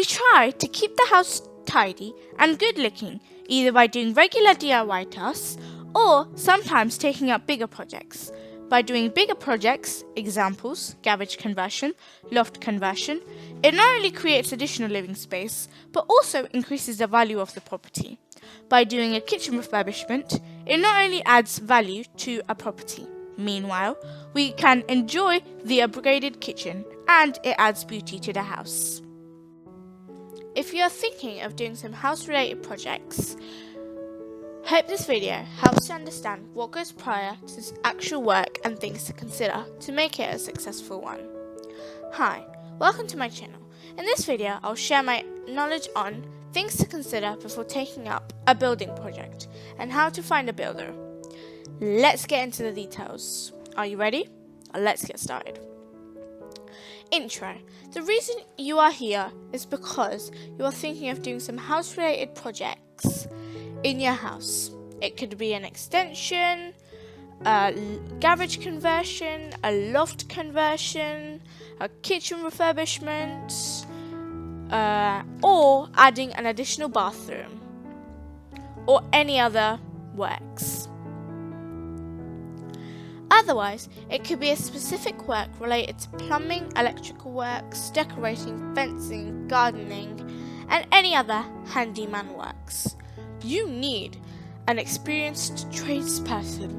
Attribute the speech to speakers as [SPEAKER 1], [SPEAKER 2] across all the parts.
[SPEAKER 1] We try to keep the house tidy and good looking, either by doing regular DIY tasks or sometimes taking up bigger projects. By doing bigger projects, examples, garage conversion, loft conversion, it not only creates additional living space, but also increases the value of the property. By doing a kitchen refurbishment, it not only adds value to a property. Meanwhile, we can enjoy the upgraded kitchen and it adds beauty to the house. If you are thinking of doing some house-related projects, hope this video helps you understand what goes prior to this actual work and things to consider to make it a successful one. Hi, welcome to my channel. In this video, I'll share my knowledge on things to consider before taking up a building project and how to find a builder. Let's get into the details. Are you ready? Let's get started. Intro. The reason you are here is because you are thinking of doing some house-related projects in your house. It could be an extension, a garage conversion, a loft conversion, a kitchen refurbishment, or adding an additional bathroom, or any other works. Otherwise, it could be a specific work related to plumbing, electrical works, decorating, fencing, gardening, and any other handyman works. You need an experienced tradesperson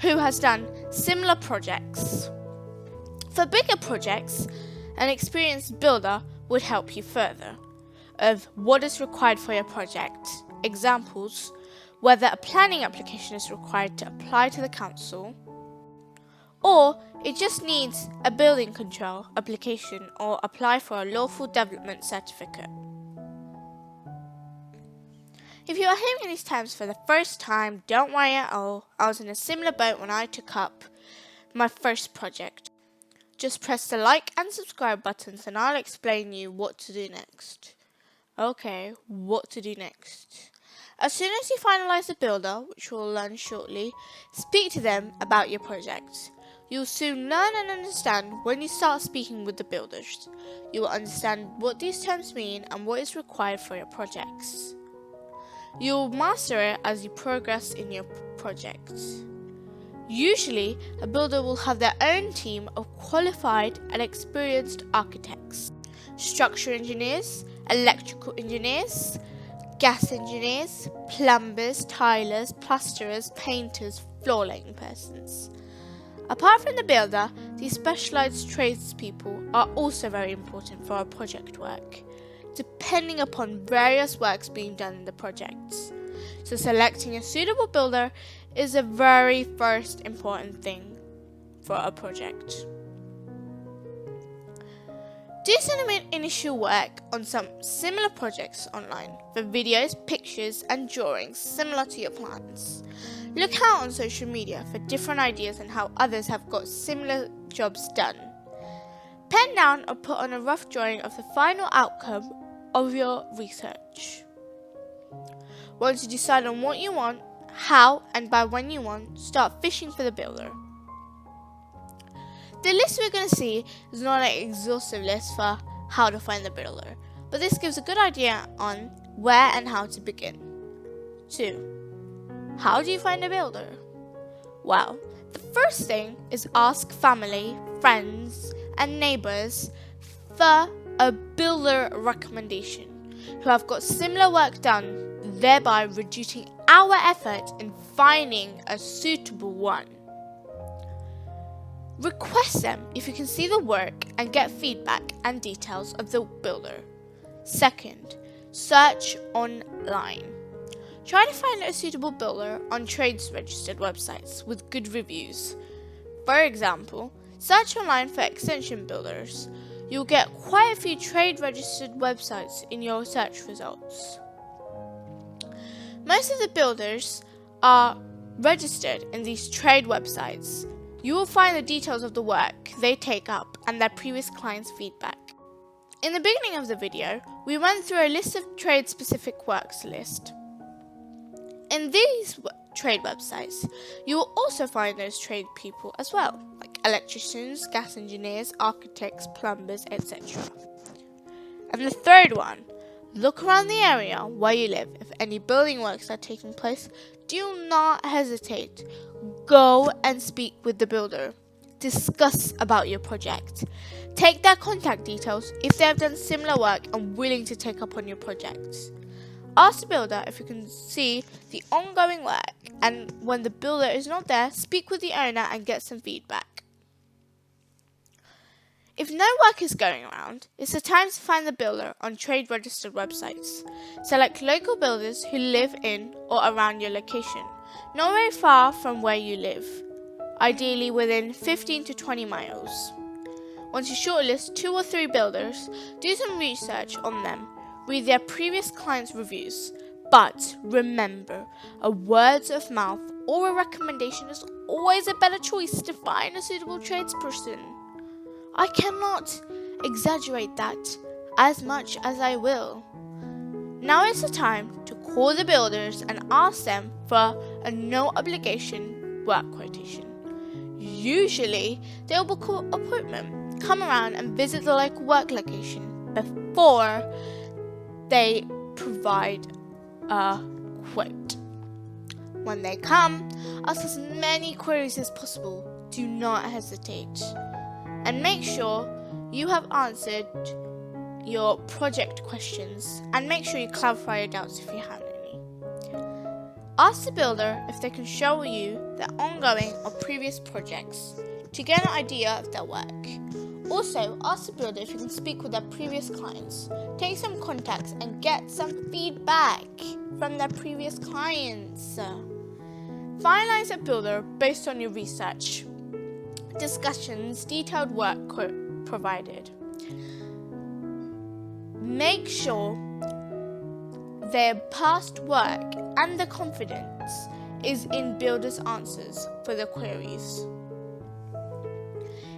[SPEAKER 1] who has done similar projects. For bigger projects, an experienced builder would help you further of what is required for your project. Examples, whether a planning application is required to apply to the council, or it just needs a building control application or apply for a lawful development certificate. If you are hearing these terms for the first time, don't worry at all. I was in a similar boat when I took up my first project. Just press the like and subscribe buttons and I'll explain you what to do next. Okay, what to do next? As soon as you finalize the builder, which we'll learn shortly, speak to them about your project. You'll soon learn and understand when you start speaking with the builders. You will understand what these terms mean and what is required for your projects. You'll master it as you progress in your project. Usually, a builder will have their own team of qualified and experienced architects, structural engineers, electrical engineers, gas engineers, plumbers, tilers, plasterers, painters, floor laying persons. Apart from the builder, these specialised tradespeople are also very important for our project work, depending upon various works being done in the projects. So selecting a suitable builder is the very first important thing for a project. Do some initial work on some similar projects online for videos, pictures and drawings similar to your plans. Look out on social media for different ideas and how others have got similar jobs done. Pen down or put on a rough drawing of the final outcome of your research. Once you decide on what you want, how and by when you want, start fishing for the builder. The list we're going to see is not an exhaustive list for how to find the builder, but this gives a good idea on where and how to begin. 2. How do you find a builder? Well, the first thing is ask family, friends, and neighbours for a builder recommendation who have got similar work done, thereby reducing our effort in finding a suitable one. Request them if you can see the work and get feedback and details of the builder. Second, search online. Try to find a suitable builder on trades registered websites with good reviews. For example, search online for extension builders. You'll get quite a few trade registered websites in your search results. Most of the builders are registered in these trade websites. You will find the details of the work they take up and their previous clients' feedback. In the beginning of the video, we went through a list of trade-specific works list. In these trade websites, you will also find those trade people as well, like electricians, gas engineers, architects, plumbers, etc. And the third one, look around the area where you live. If any building works are taking place, do not hesitate. Go and speak with the builder. Discuss about your project. Take their contact details if they have done similar work and willing to take up on your projects. Ask the builder if you can see the ongoing work, and when the builder is not there, speak with the owner and get some feedback. If no work is going around, it's the time to find the builder on trade registered websites. Select local builders who live in or around your location, not very far from where you live, ideally within 15 to 20 miles. Once you shortlist 2 or 3 builders, do some research on them, read their previous clients' reviews, but remember, a word of mouth or a recommendation is always a better choice to find a suitable tradesperson. I cannot exaggerate that as much as I will. Now is the time to call the builders and ask them for a no obligation work quotation. Usually, they will book an appointment, come around and visit the local work location before they provide a quote. When they come, ask as many queries as possible. Do not hesitate. And make sure you have answered your project questions, and make sure you clarify your doubts if you have any. Ask the builder if they can show you their ongoing or previous projects to get an idea of their work. Also, ask the builder if you can speak with their previous clients, take some contacts and get some feedback from their previous clients. Finalize a builder based on your research, discussions, detailed work quote provided. Make sure their past work and the confidence is in builders' answers for the queries.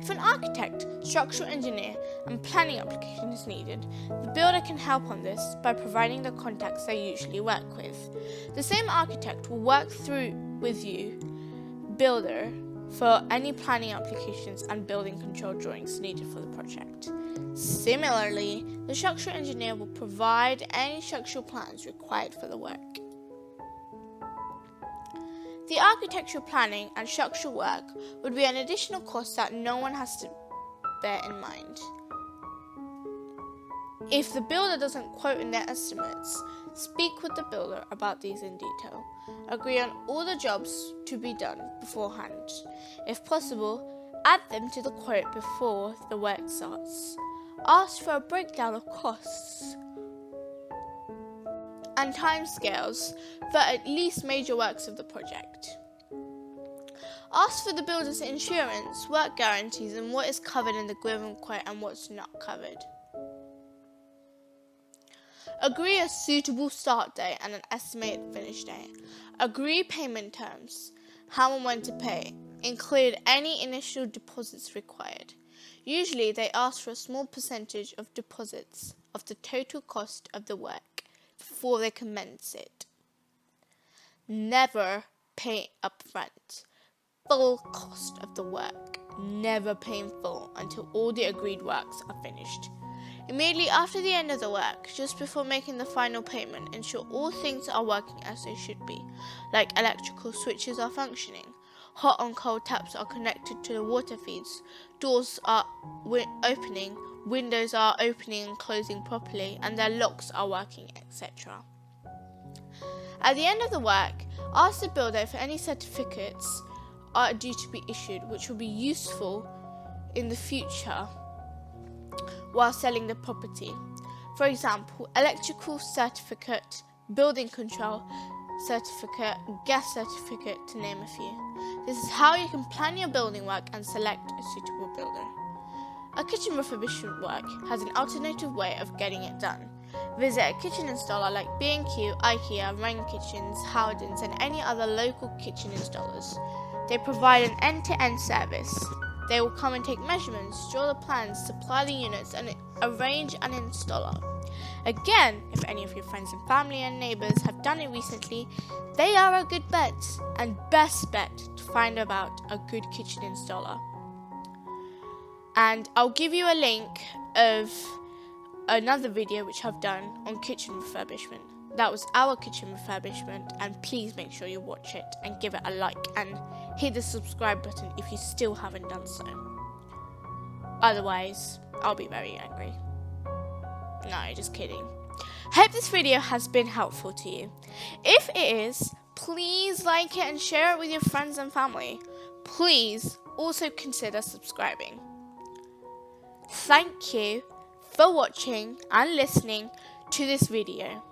[SPEAKER 1] If an architect, structural engineer and planning application is needed, the builder can help on this by providing the contacts they usually work with. The same architect will work through with you, builder, for any planning applications and building control drawings needed for the project. Similarly, the structural engineer will provide any structural plans required for the work. The architectural planning and structural work would be an additional cost that no one has to bear in mind. If the builder doesn't quote in their estimates, speak with the builder about these in detail. Agree on all the jobs to be done beforehand. If possible, add them to the quote before the work starts. Ask for a breakdown of costs and timescales for at least major works of the project. Ask for the builder's insurance, work guarantees, and what is covered in the given quote and what's not covered. Agree a suitable start date and an estimated finish date. Agree payment terms, how and when to pay. Include any initial deposits required. Usually they ask for a small percentage of deposits of the total cost of the work before they commence it. Never pay upfront. Full cost of the work. Never pay in full until all the agreed works are finished. Immediately after the end of the work, just before making the final payment, ensure all things are working as they should be, like electrical switches are functioning, hot and cold taps are connected to the water feeds, doors are opening, windows are opening and closing properly, and their locks are working, etc. At the end of the work, ask the builder if any certificates are due to be issued, which will be useful in the future while selling the property. For example, electrical certificate, building control certificate, gas certificate, to name a few. This is how you can plan your building work and select a suitable builder. A kitchen refurbishment work has an alternative way of getting it done. Visit a kitchen installer like B&Q, IKEA, Wren Kitchens, Howdens and any other local kitchen installers. They provide an end-to-end service. They will come and take measurements, draw the plans, supply the units and arrange an installer. Again, if any of your friends and family and neighbours have done it recently, they are a good bet and best bet to find about a good kitchen installer. And I'll give you a link of another video which I've done on kitchen refurbishment. That was our kitchen refurbishment, and please make sure you watch it and give it a like and hit the subscribe button if you still haven't done so. Otherwise, I'll be very angry. No, just kidding. Hope this video has been helpful to you. If it is, please like it and share it with your friends and family. Please also consider subscribing. Thank you for watching and listening to this video.